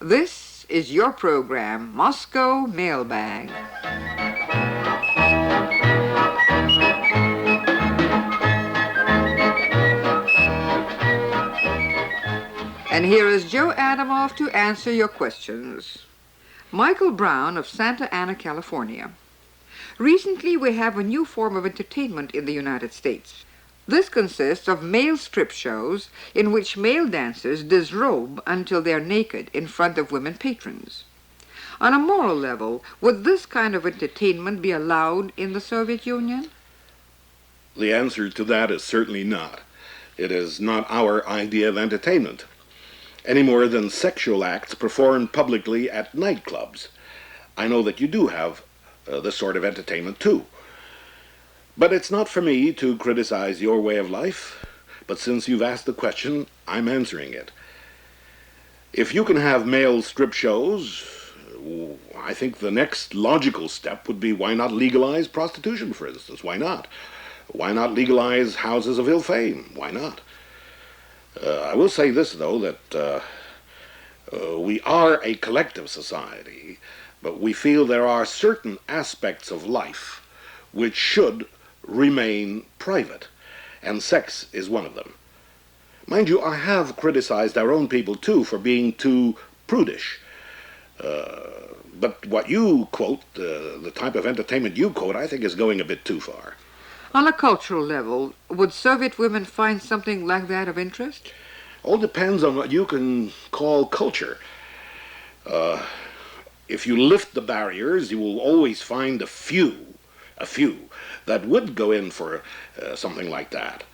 This is your program, Moscow Mailbag. And here is Joe Adamoff to answer your questions. Michael Brown of Santa Ana, California. Recently, we have a new form of entertainment in the United States. This consists of male strip shows in which male dancers disrobe until they're naked in front of women patrons. On a moral level, would this kind of entertainment be allowed in the Soviet Union? The answer to that is certainly not. It is not our idea of entertainment, any more than sexual acts performed publicly at nightclubs. I know that you do have this sort of entertainment too. But it's not for me to criticize your way of life, but since you've asked the question, I'm answering it. If you can have male strip shows, I think the next logical step would be, why not legalize prostitution, for instance? Why not? Why not legalize houses of ill fame? Why not? I will say this, though, that we are a collective society, but we feel there are certain aspects of life which should remain private, and sex is one of them. Mind you, I have criticized our own people, too, for being too prudish. But what you quote, the type of entertainment you quote, I think is going a bit too far. On a cultural level, would Soviet women find something like that of interest? All depends on what you can call culture. If you lift the barriers, you will always find a few that would go in for something like that.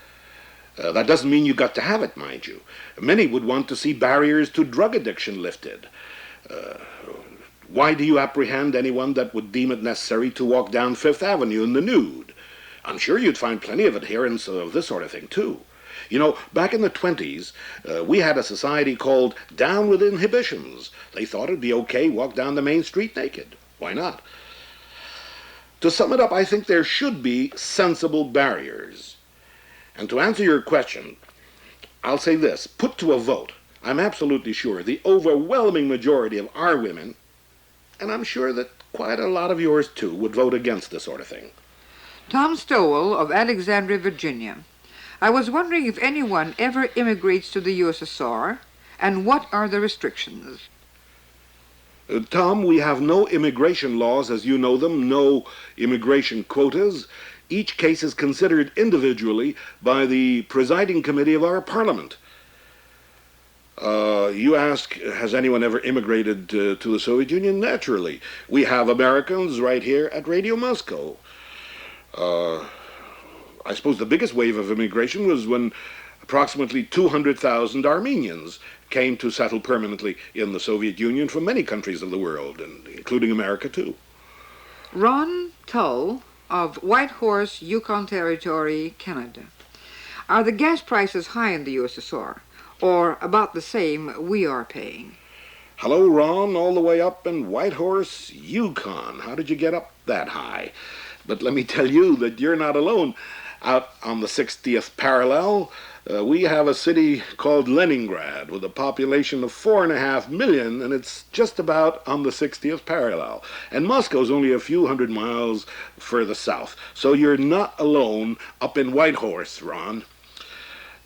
That doesn't mean you got to have it, mind you. Many would want to see barriers to drug addiction lifted. Why do you apprehend anyone that would deem it necessary to walk down Fifth Avenue in the nude? I'm sure you'd find plenty of adherents of this sort of thing, too. You know, back in the 20s, we had a society called Down with Inhibitions. They thought it'd be okay walk down the main street naked. Why not? To sum it up, I think there should be sensible barriers. And to answer your question, I'll say this. Put to a vote, I'm absolutely sure the overwhelming majority of our women, and I'm sure that quite a lot of yours too, would vote against this sort of thing. Tom Stowell of Alexandria, Virginia. I was wondering if anyone ever immigrates to the USSR, and what are the restrictions? Tom, we have no immigration laws as you know them, no immigration quotas. Each case is considered individually by the presiding committee of our parliament. You ask, has anyone ever immigrated to the Soviet Union? Naturally. We have Americans right here at Radio Moscow. I suppose the biggest wave of immigration was when approximately 200,000 Armenians came to settle permanently in the Soviet Union from many countries of the world, and including America, too. Ron Tull of Whitehorse, Yukon Territory, Canada. Are the gas prices high in the USSR, or about the same we are paying? Hello, Ron, all the way up in Whitehorse, Yukon. How did you get up that high? But let me tell you that you're not alone. Out on the 60th parallel, we have a city called Leningrad with a population of 4.5 million, and it's just about on the 60th parallel. And Moscow's only a few hundred miles further south. So you're not alone up in Whitehorse, Ron.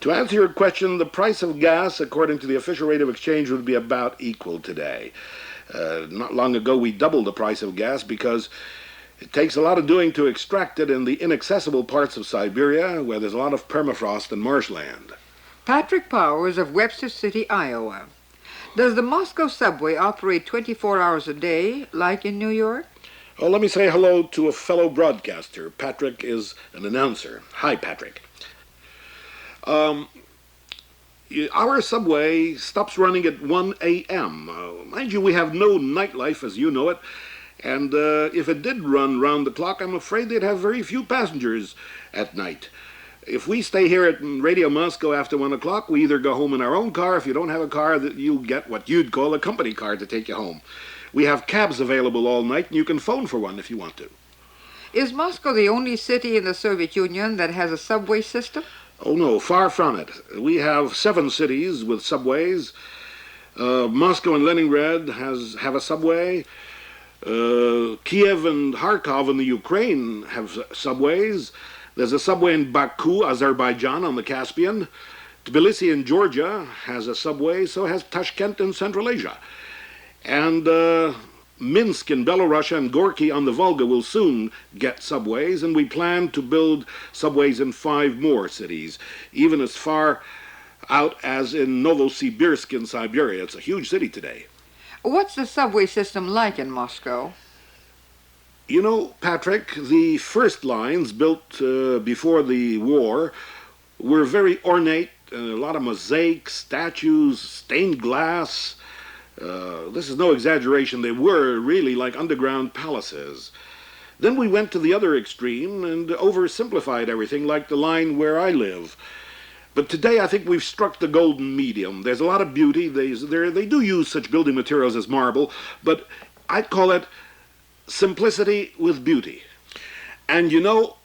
To answer your question, the price of gas, according to the official rate of exchange, would be about equal today. Not long ago, we doubled the price of gas because it takes a lot of doing to extract it in the inaccessible parts of Siberia, where there's a lot of permafrost and marshland. Patrick Powers of Webster City, Iowa. Does the Moscow subway operate 24 hours a day, like in New York? Oh, let me say hello to a fellow broadcaster. Patrick is an announcer. Hi, Patrick. Our subway stops running at 1 a.m. Mind you, we have no nightlife as you know it. And if it did run round the clock, I'm afraid they'd have very few passengers at night. If we stay here at Radio Moscow after 1 o'clock, we either go home in our own car. If you don't have a car, you'll get what you'd call a company car to take you home. We have cabs available all night, and you can phone for one if you want to. Is Moscow the only city in the Soviet Union that has a subway system? Oh, no, far from it. We have 7 cities with subways. Moscow and Leningrad have a subway. Kiev and Kharkov in the Ukraine have subways. There's a subway in Baku, Azerbaijan, on the Caspian. Tbilisi in Georgia has a subway, so has Tashkent in Central Asia. And Minsk in Belarus and Gorky on the Volga will soon get subways, and we plan to build subways in 5 more cities, even as far out as in Novosibirsk in Siberia. It's a huge city today. What's the subway system like in Moscow? You know, Patrick, the first lines built before the war were very ornate, a lot of mosaics, statues, stained glass. This is no exaggeration. They were really like underground palaces. Then we went to the other extreme and oversimplified everything, like the line where I live. But today I think we've struck the golden medium. There's a lot of beauty. They do use such building materials as marble, but I'd call it simplicity with beauty. And you know,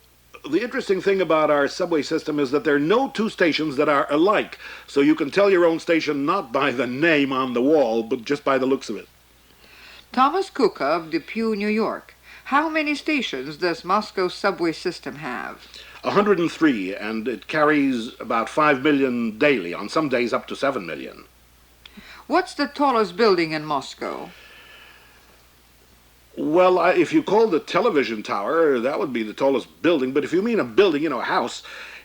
the interesting thing about our subway system is that there are no 2 stations that are alike. So you can tell your own station not by the name on the wall, but just by the looks of it. Thomas Cook of Depew, New York. How many stations does Moscow's subway system have? 103, and it carries about 5 million daily, on some days up to 7 million. What's the tallest building in Moscow? Well, if you call the television tower, that would be the tallest building. But if you mean a building, you know, a house,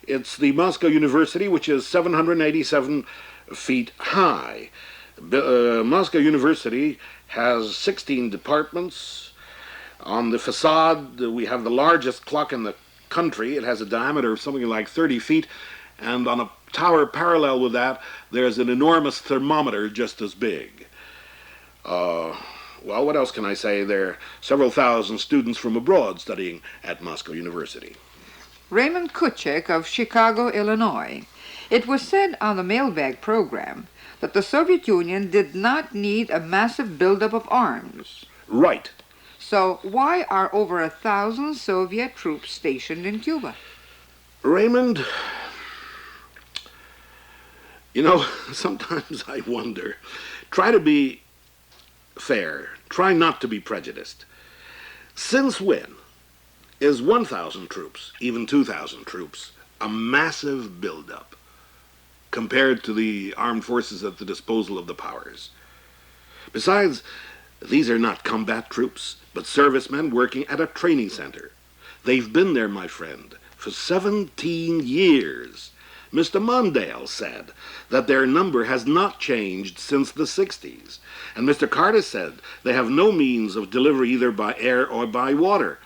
it's the Moscow University, which is 787 feet high. Moscow University has 16 departments. On the facade, we have the largest clock in the country. It has a diameter of something like 30 feet. And on a tower parallel with that, there's an enormous thermometer just as big. Well, what else can I say? There are several thousand students from abroad studying at Moscow University. Raymond Kuchek of Chicago, Illinois. It was said on the Mailbag program that the Soviet Union did not need a massive buildup of arms. Right. So why are over 1,000 Soviet troops stationed in Cuba? Raymond, you know, sometimes I wonder. Try to be fair. Try not to be prejudiced. Since when is 1,000 troops, even 2,000 troops, a massive buildup compared to the armed forces at the disposal of the powers? Besides, these are not combat troops, but servicemen working at a training center. They've been there, my friend, for 17 years. Mr. Mondale said that their number has not changed since the 60s. And Mr. Carter said they have no means of delivery either by air or by water.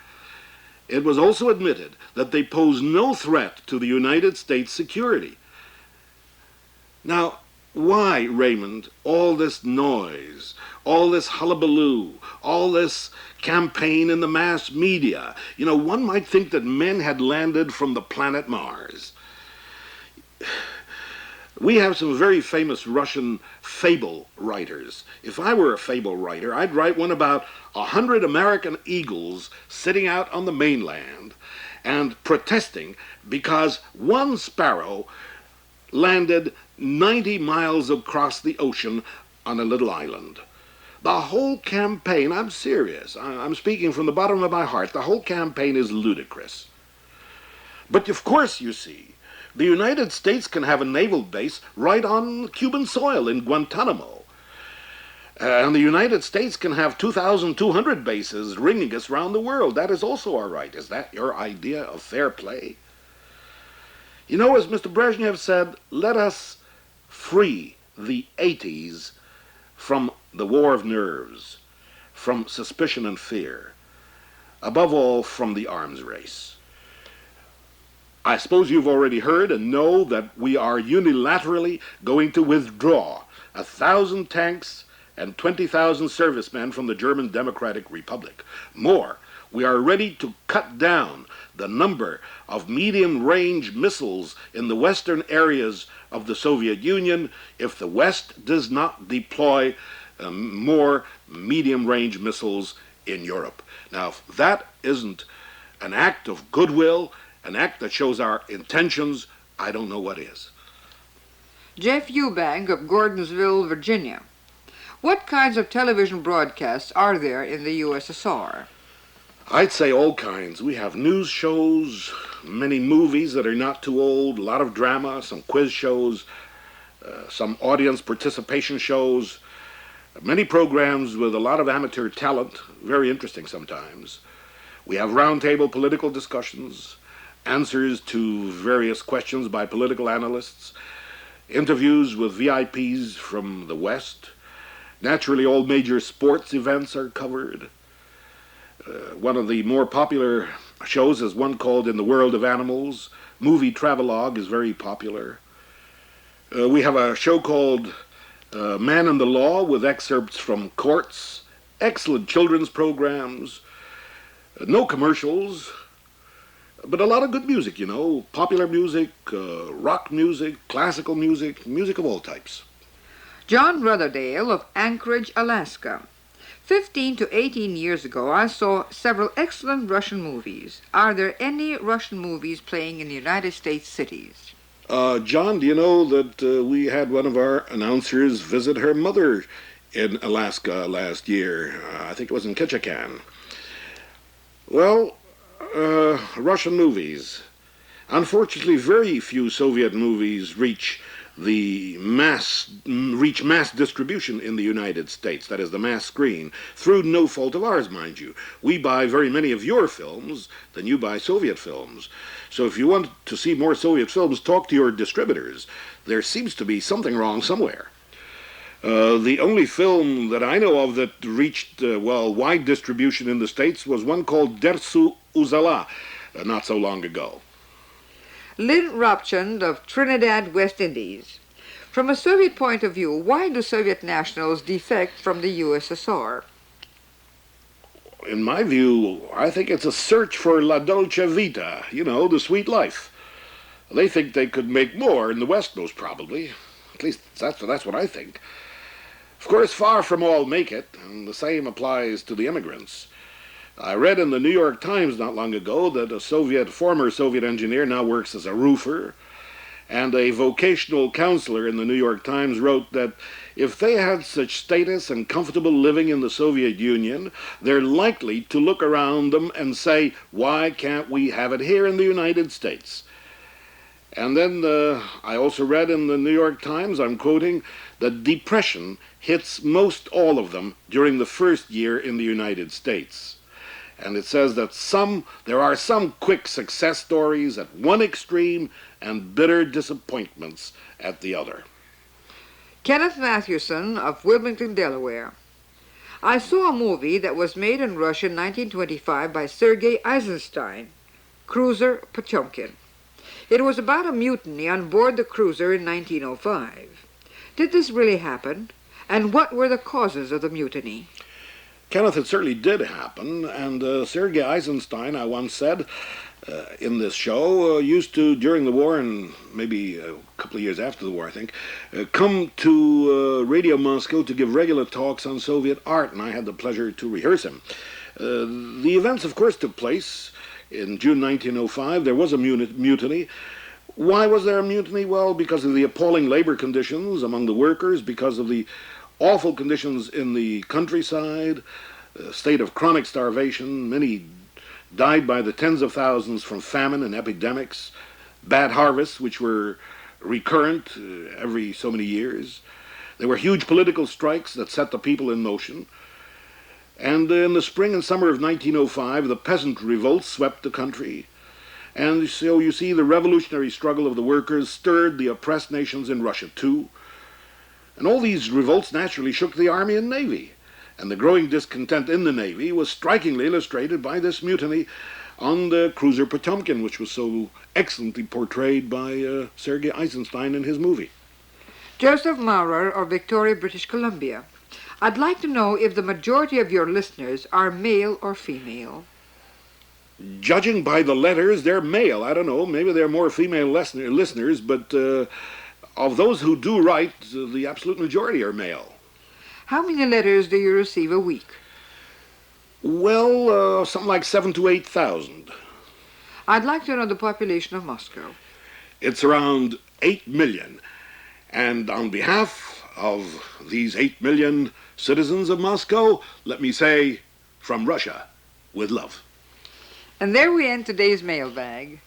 It was also admitted that they pose no threat to the United States security. Now, why, Raymond, all this noise, all this hullabaloo, all this campaign in the mass media? You know, one might think that men had landed from the planet Mars. We have some very famous Russian fable writers. If I were a fable writer, I'd write one about 100 American eagles sitting out on the mainland and protesting because one sparrow landed 90 miles across the ocean on a little island. The whole campaign, I'm serious, I'm speaking from the bottom of my heart, the whole campaign is ludicrous. But of course, you see, the United States can have a naval base right on Cuban soil in Guantanamo. And the United States can have 2,200 bases ringing us around the world. That is also our right. Is that your idea of fair play? You know, as Mr. Brezhnev said, let us free the 80s from the war of nerves, from suspicion and fear, above all from the arms race. I suppose you've already heard and know that we are unilaterally going to withdraw 1,000 tanks and 20,000 servicemen from the German Democratic Republic. More, we are ready to cut down the number of medium-range missiles in the western areas of the Soviet Union if the West does not deploy more medium-range missiles in Europe. Now, if that isn't an act of goodwill, an act that shows our intentions, I don't know what is. Jeff Eubank of Gordonsville, Virginia. What kinds of television broadcasts are there in the USSR? I'd say all kinds. We have news shows, many movies that are not too old, a lot of drama, some quiz shows, some audience participation shows, many programs with a lot of amateur talent, very interesting sometimes. We have roundtable political discussions, answers to various questions by political analysts, interviews with VIPs from the West. Naturally, all major sports events are covered. One of the more popular shows is one called In the World of Animals. Movie travelogue is very popular. We have a show called Man and the Law with excerpts from courts, excellent children's programs, no commercials, but a lot of good music, popular music, rock music, classical music, music of all types. John Rutherdale of Anchorage, Alaska. 15 to 18 years ago, I saw several excellent Russian movies. Are there any Russian movies playing in the United States cities? John, do you know that we had one of our announcers visit her mother in Alaska last year? I think it was in Ketchikan. Well, Russian movies. Unfortunately, very few Soviet movies reach mass distribution in the United States, that is the mass screen, through no fault of ours, mind you. We buy very many of your films than you buy Soviet films. So if you want to see more Soviet films, talk to your distributors. There seems to be something wrong somewhere. The only film that I know of that reached, wide distribution in the States was one called Dersu Uzala, not so long ago. Lynn Robchand of Trinidad, West Indies. From a Soviet point of view, why do Soviet nationals defect from the USSR? In my view, I think it's a search for la dolce vita, the sweet life. They think they could make more in the West, most probably. At least that's what I think. Of course, far from all make it, and the same applies to the immigrants. I read in the New York Times not long ago that a former Soviet engineer now works as a roofer, and a vocational counselor in the New York Times wrote that if they had such status and comfortable living in the Soviet Union, they're likely to look around them and say, why can't we have it here in the United States? And then I also read in the New York Times, I'm quoting, that depression hits most all of them during the first year in the United States. And it says that there are some quick success stories at one extreme and bitter disappointments at the other. Kenneth Mathewson of Wilmington, Delaware. I saw a movie that was made in Russia in 1925 by Sergei Eisenstein, Cruiser Potemkin. It was about a mutiny on board the cruiser in 1905. Did this really happen? And what were the causes of the mutiny? Kenneth, it certainly did happen, and Sergei Eisenstein, I once said in this show, used to, during the war, and maybe a couple of years after the war, I think, come to Radio Moscow to give regular talks on Soviet art, and I had the pleasure to rehearse him. The events, of course, took place in June 1905. There was a mutiny. Why was there a mutiny? Well, because of the appalling labor conditions among the workers, because of the awful conditions in the countryside, a state of chronic starvation. Many died by the tens of thousands from famine and epidemics, bad harvests, which were recurrent every so many years. There were huge political strikes that set the people in motion. And in the spring and summer of 1905, the peasant revolts swept the country. And so you see the revolutionary struggle of the workers stirred the oppressed nations in Russia too. And all these revolts naturally shook the army and navy. And the growing discontent in the navy was strikingly illustrated by this mutiny on the cruiser Potemkin, which was so excellently portrayed by Sergei Eisenstein in his movie. Joseph Maurer of Victoria, British Columbia. I'd like to know if the majority of your listeners are male or female. Judging by the letters, they're male. I don't know, maybe they're more female listeners, but of those who do write, the absolute majority are male. How many letters do you receive a week? Well, something like 7,000 to 8,000. I'd like to know the population of Moscow. It's around 8 million. And on behalf of these 8 million, Citizens of Moscow, let me say, from Russia, with love. And there we end today's mailbag.